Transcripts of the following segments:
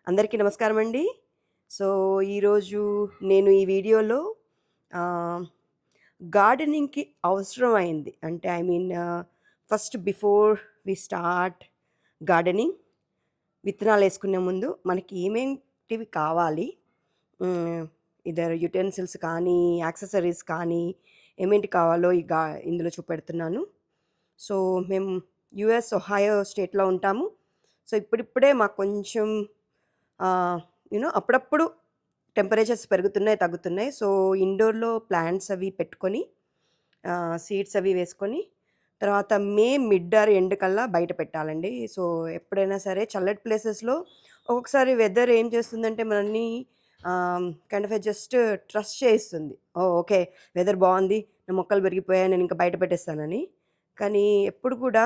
అందరికీ నమస్కారం అండి. సో, ఈరోజు నేను ఈ వీడియోలో ఆహ్, గార్డెనింగ్‌కి అవసరమైంది. అంటే first before we start gardening విత్తనాలేసుకునే ముందు మనకి ఏమేంటివి కావాలి? హ్మ్. ఇదర్ యుటెన్సిల్స్ కానీ, యాక్సెసరీస్ కానీ ఏమేంటి కావాలో ఇందులో చూపెడుతున్నాను. సో, మేము యూఎస్ ఒహాయో స్టేట్‌లో ఉంటాము. సో, ఇప్పుడిప్పుడే మాకు కొంచెం ఆహ్, అప్పుడప్పుడు టెంపరేచర్స్ పెరుగుతున్నాయి, తగ్గుతున్నాయి. సో, ఇండోర్‌లో ప్లాంట్స్ అవి పెట్టుకొని సీడ్స్ అవి వేసుకొని తర్వాత మిడ్ ఆర్ ఎండ్ కల్లా బయట పెట్టాలండి. సో, ఎప్పుడైనా సరే చల్లటి ప్లేసెస్‌లో ఒక్కొక్కసారి వెదర్ ఏం చేస్తుందంటే మనల్ని కైండ్ ఆఫ్ జస్ట్ ట్రస్ట్ చేయిస్తుంది. ఓహ్! ఓకే. వెదర్ బావుంది. నా మొక్కలు పెరిగిపోయాయి. నేను ఇంక బయట పెట్టేస్తానని. కానీ ఎప్పుడు కూడా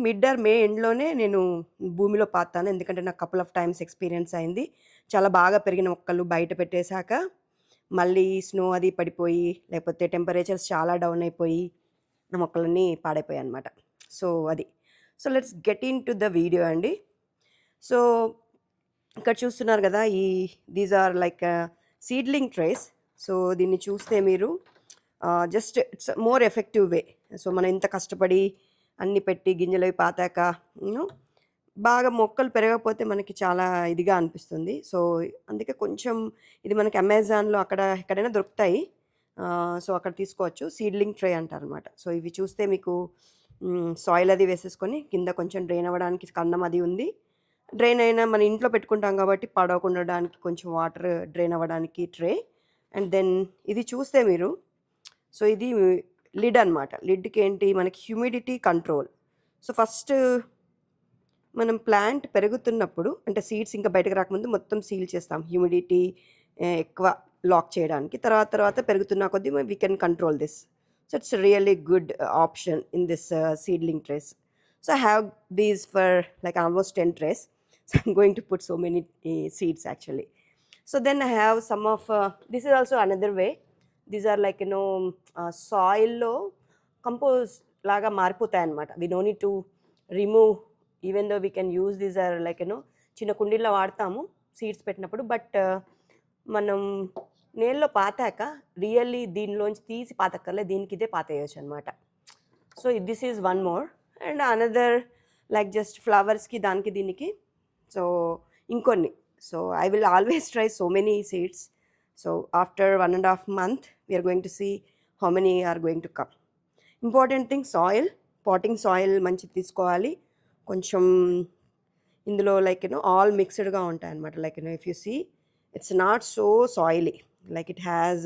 మిడ్ ఆర్ ఎండ్‌లోనే నేను భూమిలో పాతాను. ఎందుకంటే నాకు కపుల్ ఆఫ్ టైమ్స్ ఎక్స్‌పీరియన్స్ అయింది. చాలా బాగా పెరిగిన మొక్కలు బయట పెట్టేసాక, మళ్ళీ స్నో అది పడిపోయి, లేకపోతే టెంపరేచర్స్ చాలా డౌన్ అయిపోయి, నా మొక్కలన్నీ పాడైపోయాయన్నమాట. సో, అది. So, let's get into the video అండి. సో, ఇక్కడ చూస్తున్నారు గదా! These are like seedling trays. So, దీన్ని చూస్తే మీరు just it's more effective way. సో, మనం ఇంత కష్టపడి అన్నీ పెట్టి గింజలవి పాతాక యూనో బాగా మొక్కలు పెరగకపోతే మనకి చాలా ఇదిగా అనిపిస్తుంది. సో, అందుకే కొంచెం ఇది మనకి అమెజాన్‌లో అక్కడ ఎక్కడైనా దొరుకుతాయి. సో, అక్కడ తీసుకోవచ్చు. సీడ్లింగ్ ట్రే అంటారనమాట. సో, ఇవి చూస్తే మీకు సాయిల్ అది వేసేసుకొని కింద కొంచెం డ్రైన్ అవ్వడానికి కన్నం అది ఉంది. డ్రైన్ అయినా మన ఇంట్లో పెట్టుకుంటాం కాబట్టి పాడవకుండా ఉండడానికి కొంచెం వాటర్ డ్రైన్ అవ్వడానికి ట్రే. అండ్ దెన్ ఇది చూస్తే మీరు సో, ఇది లిడ్ అనమాట. లిడ్‌కేంటి మనకి హ్యూమిడిటీ కంట్రోల్. సో, ఫస్ట్ మనం ప్లాంట్ పెరుగుతున్నప్పుడు అంటే సీడ్స్ ఇంకా బయటకు రాకముందు మొత్తం సీల్ చేస్తాం. హ్యూమిడిటీ ఎక్కువ లాక్ చేయడానికి. తర్వాత తర్వాత పెరుగుతున్న కొద్దీ we can control this. So, it's really good option in this seedling trays. So, I have these for like almost 10 trays. So, I'm going to put so many seeds actually. So then I have some of this is also another way. These are like సాయిల్‌లో compost లాగా మారిపోతాయన్నమాట. We no need to remove even though we can use these are like చిన్న కుండీల్లో వాడతాము seeds పెట్టినప్పుడు. But మనం నీళ్ళలో పాతాక really దీనిలోంచి తీసి పాతక్కర్లే. దీనికి ఇదే పాతేయొచ్చనమాట. So, this is one more. And another like just ఫ్లవర్స్‌కి దానికి దీనికి. సో, ఇంకొన్ని. So, I will always try so many seeds. So, after 1.5 month, we are going to see how many are going to come. Important thing soil. Potting soil మంచిది తీసుకోవాలి. కొంచెం ఇందులో like all మిక్స్డ్‌గా ఉంటాయన్నమాట. Like if you see it's not so soily. Like it has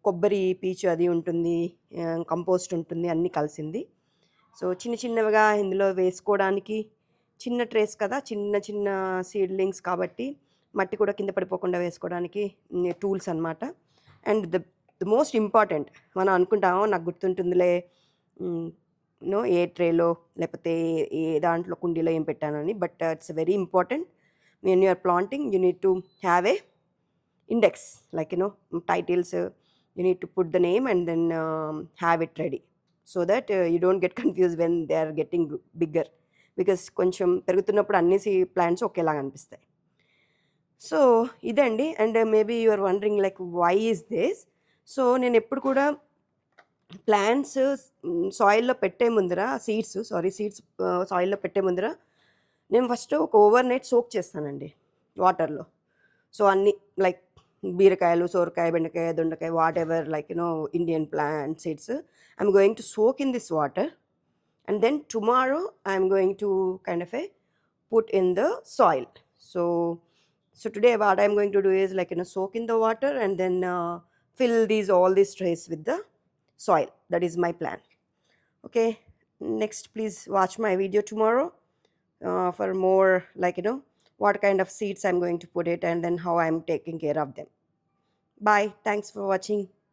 కొబ్బరి పీచు అది ఉంటుంది. కంపోస్ట్ ఉంటుంది. అన్నీ కలిసింది. సో, చిన్న చిన్నవిగా ఇందులో వేసుకోవడానికి చిన్న ట్రేస్ కదా! చిన్న చిన్న సీడ్లింగ్స్ కాబట్టి మట్టి కూడా కింద పడిపోకుండా వేసుకోవడానికి టూల్స్ అనమాట. అండ్ ద మోస్ట్ ఇంపార్టెంట్ మనం అనుకుంటాము నాకు గుర్తుంటుందిలే ఏ ట్రేలో లేకపోతే ఏ దాంట్లో కుండీలో ఏం పెట్టానని. But it's very important when you are planting you need to have a index like titles you need to put the name and then have it ready so that you don't get confuse when they are getting bigger. Because కొంచెం పెరుగుతున్నప్పుడు అన్ని plants ఒకేలాగా అనిపిస్తాయి. So, ఇదండి. And maybe you are wondering like why is this? So, నేనెప్పుడు కూడా plants సాయిల్‌లో పెట్టే ముందర సీడ్స్ సాయిల్‌లో పెట్టే ముందర నేను ఫస్ట్ ఒక ఓవర్ నైట్ సోక్ చేస్తానండి వాటర్‌లో. సో, అన్నీ లైక్ బీరకాయలు, సోరకాయ, బెండకాయ, దొండకాయ whatever like Indian plant seeds I'm going to soak in this water. And then tomorrow I'm going to kind of put in the soil. So today what I'm going to do is like soak in the water and then fill all these trays with the soil. That is my plan. Okay, next please watch my video tomorrow for more like what kind of seeds I'm going to put it and then how I'm taking care of them. Bye, thanks for watching.